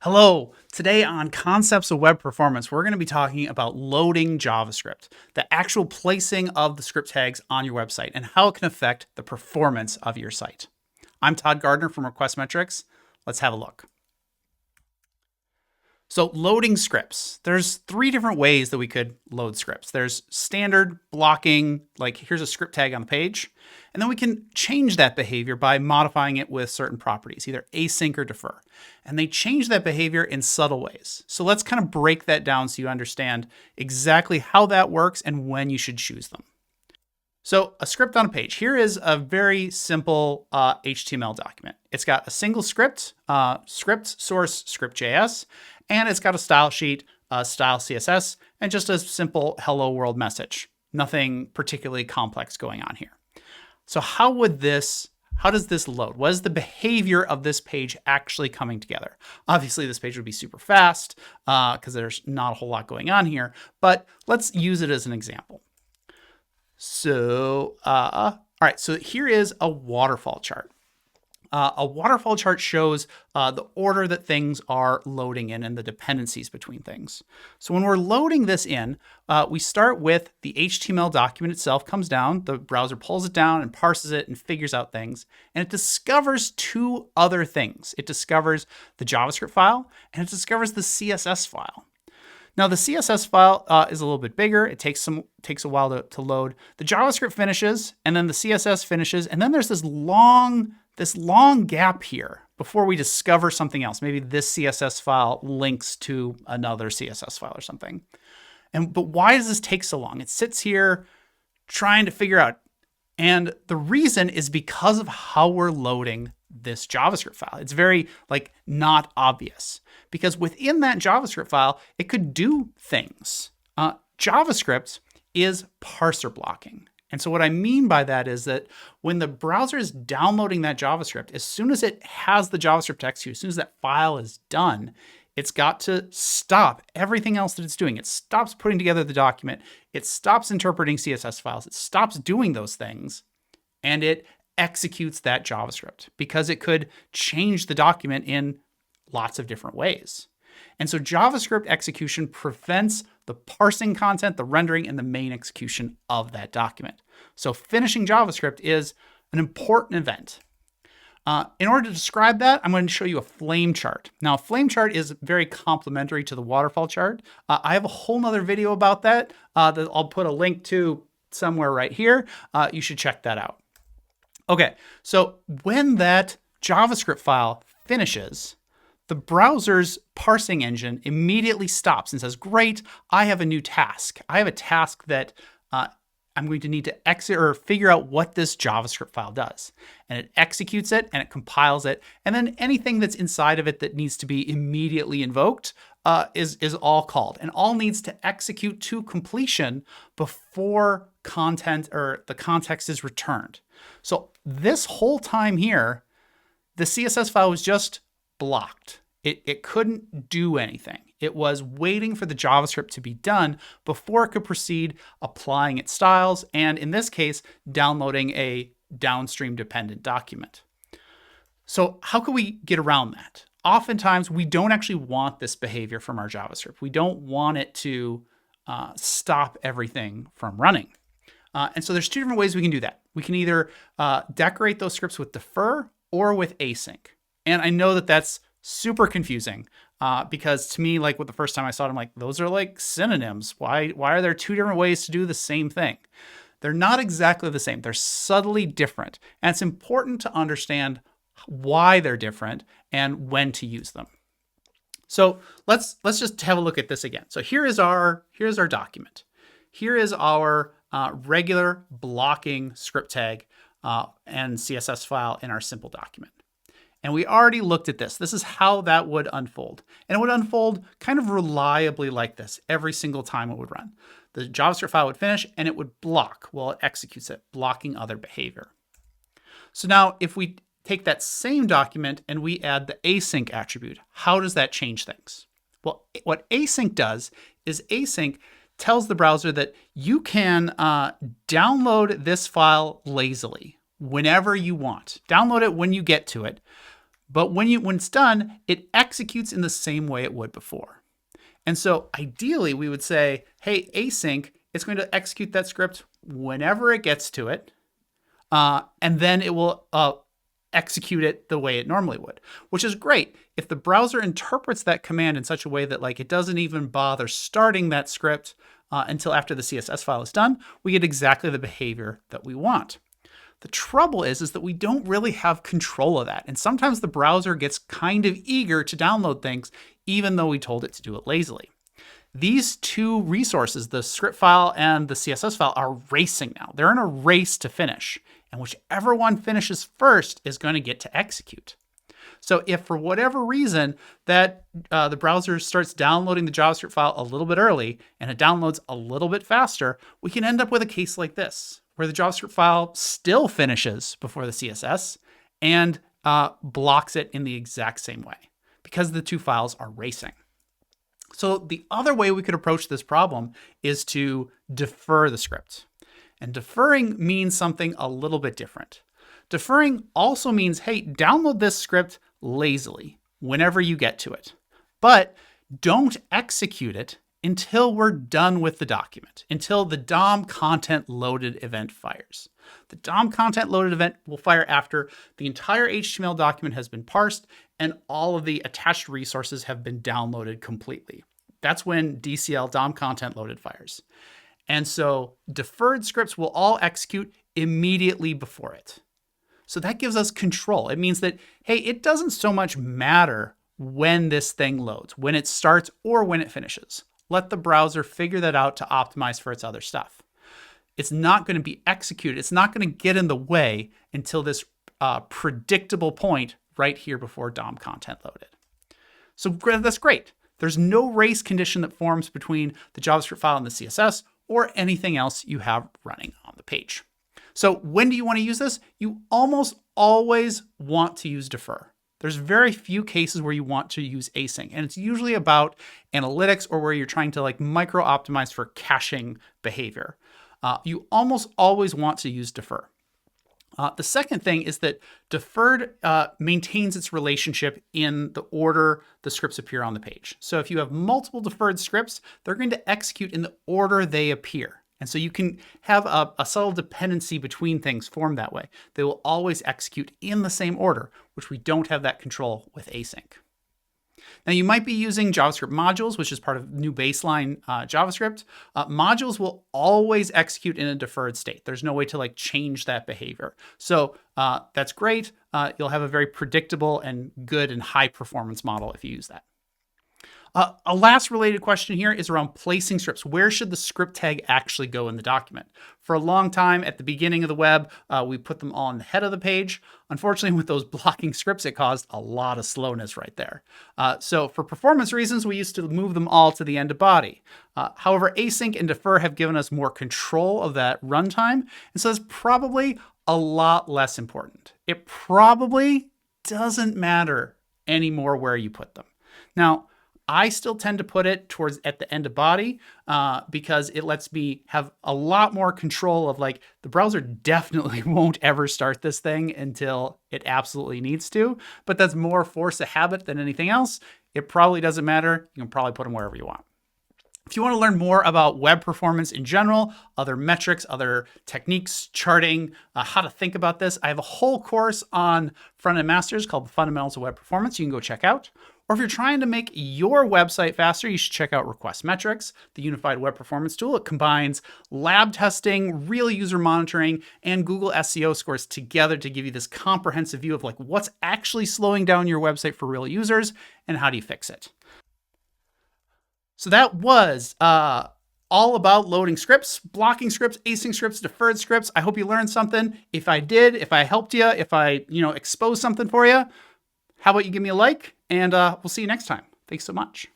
Hello, today on Concepts of Web Performance, we're going to be talking about loading JavaScript, the actual placing of the script tags on your website and how it can affect the performance of your site. I'm Todd Gardner from Request Metrics. Let's have a look. So loading scripts, there's three different ways that we could load scripts. There's standard blocking, like here's a script tag on the page, and then we can change that behavior by modifying it with certain properties, either async or defer. And they change that behavior in subtle ways. So let's kind of break that down so you understand exactly how that works and when you should choose them. So a script on a page. Here is a very simple HTML document. It's got a single script, script source script.js, and it's got a style sheet, style CSS, and just a simple hello world message. Nothing particularly complex going on here. So how does this load? What is the behavior of this page actually coming together? Obviously, this page would be super fast because there's not a whole lot going on here, but let's use it as an example. So, all right, so here is a waterfall chart. A waterfall chart shows the order that things are loading in and the dependencies between things. So when we're loading this in, we start with the HTML document itself comes down, the browser pulls it down and parses it and figures out things, and it discovers two other things. It discovers the JavaScript file and it discovers the CSS file. Now the CSS file is a little bit bigger. It takes a while to load. The JavaScript finishes, and then the CSS finishes, and then there's this long gap here before we discover something else. Maybe this CSS file links to another CSS file or something. But why does this take so long? It sits here trying to figure out. And the reason is because of how we're loading this JavaScript file. It's very not obvious because within that JavaScript file, it could do things. JavaScript is parser blocking. And so what I mean by that is that when the browser is downloading that JavaScript, as soon as it has the JavaScript text here, as soon as that file is done, it's got to stop everything else that it's doing. It stops putting together the document. It stops interpreting CSS files. It stops doing those things, and it executes that JavaScript because it could change the document in lots of different ways. And so JavaScript execution prevents the parsing content, the rendering, and the main execution of that document. So finishing JavaScript is an important event. In order to describe that, I'm going to show you a flame chart. Now, a flame chart is very complementary to the waterfall chart. I have a whole nother video about that that I'll put a link to somewhere right here. You should check that out. Okay, so when that JavaScript file finishes, the browser's parsing engine immediately stops and says, great, I have a new task. I have a task that I'm going to need to exit or figure out what this JavaScript file does. And it executes it and it compiles it. And then anything that's inside of it that needs to be immediately invoked is all called. And all needs to execute to completion before content or the context is returned. So this whole time here, the CSS file was just blocked. It couldn't do anything. It was waiting for the JavaScript to be done before it could proceed applying its styles, and in this case, downloading a downstream dependent document. So how can we get around that? Oftentimes, we don't actually want this behavior from our JavaScript. We don't want it to stop everything from running. And so there's two different ways we can do that. We can either decorate those scripts with defer or with async. And I know that that's super confusing because to me, with the first time I saw it, I'm like, those are like synonyms. Why are there two different ways to do the same thing? They're not exactly the same. They're subtly different. And it's important to understand why they're different and when to use them. So let's just have a look at this again. So here's our document. Here is our regular blocking script tag and CSS file in our simple document. And we already looked at this. This is how that would unfold. And it would unfold kind of reliably like this every single time it would run. The JavaScript file would finish and it would block while it executes it, blocking other behavior. So now if we take that same document and we add the async attribute, how does that change things? Well, what async does is async tells the browser that you can download this file lazily whenever you want. Download it when you get to it. But when it's done, it executes in the same way it would before. And so ideally, we would say, hey, async, it's going to execute that script whenever it gets to it, and then it will execute it the way it normally would, which is great. If the browser interprets that command in such a way that like it doesn't even bother starting that script until after the CSS file is done, we get exactly the behavior that we want. The trouble is that we don't really have control of that. And sometimes the browser gets kind of eager to download things, even though we told it to do it lazily. These two resources, the script file and the CSS file, are racing now. They're in a race to finish. And whichever one finishes first is going to get to execute. So if for whatever reason that the browser starts downloading the JavaScript file a little bit early and it downloads a little bit faster, we can end up with a case like this, where the JavaScript file still finishes before the CSS and blocks it in the exact same way because the two files are racing. So the other way we could approach this problem is to defer the script. And deferring means something a little bit different. Deferring also means, hey, download this script lazily whenever you get to it, but don't execute it until we're done with the document, until the DOM content loaded event fires. The DOM content loaded event will fire after the entire HTML document has been parsed and all of the attached resources have been downloaded completely. That's when DCL DOM content loaded fires. And so deferred scripts will all execute immediately before it. So that gives us control. It means that, hey, it doesn't so much matter when this thing loads, when it starts or when it finishes. Let the browser figure that out to optimize for its other stuff. It's not going to be executed. It's not going to get in the way until this predictable point right here before DOM content loaded. So that's great. There's no race condition that forms between the JavaScript file and the CSS or anything else you have running on the page. So when do you want to use this? You almost always want to use defer. There's very few cases where you want to use async, and it's usually about analytics or where you're trying to like micro optimize for caching behavior. You almost always want to use defer. The second thing is that deferred maintains its relationship in the order the scripts appear on the page. So if you have multiple deferred scripts, they're going to execute in the order they appear. And so you can have a subtle dependency between things formed that way. They will always execute in the same order, which we don't have that control with async. Now you might be using JavaScript modules, which is part of new baseline JavaScript. Modules will always execute in a deferred state. There's no way to like change that behavior. So that's great. You'll have a very predictable and good and high performance model if you use that. A last related question here is around placing scripts. Where should the script tag actually go in the document? For a long time at the beginning of the web, we put them all on the head of the page. Unfortunately, with those blocking scripts, it caused a lot of slowness right there. So for performance reasons, we used to move them all to the end of body. However, async and defer have given us more control of that runtime. And so it's probably a lot less important. It probably doesn't matter anymore where you put them. Now, I still tend to put it towards at the end of body because it lets me have a lot more control of like the browser definitely won't ever start this thing until it absolutely needs to, but that's more force of habit than anything else. It probably doesn't matter. You can probably put them wherever you want. If you want to learn more about web performance in general, other metrics, other techniques, charting, how to think about this, I have a whole course on Front-End Masters called The Fundamentals of Web Performance you can go check out. Or if you're trying to make your website faster, you should check out Request Metrics, the unified web performance tool. It combines lab testing, real user monitoring, and Google SEO scores together to give you this comprehensive view of like what's actually slowing down your website for real users and how do you fix it. So that was all about loading scripts, blocking scripts, async scripts, deferred scripts. I hope you learned something. If I did, if I helped you, if I exposed something for you, how about you give me a like, and we'll see you next time. Thanks so much.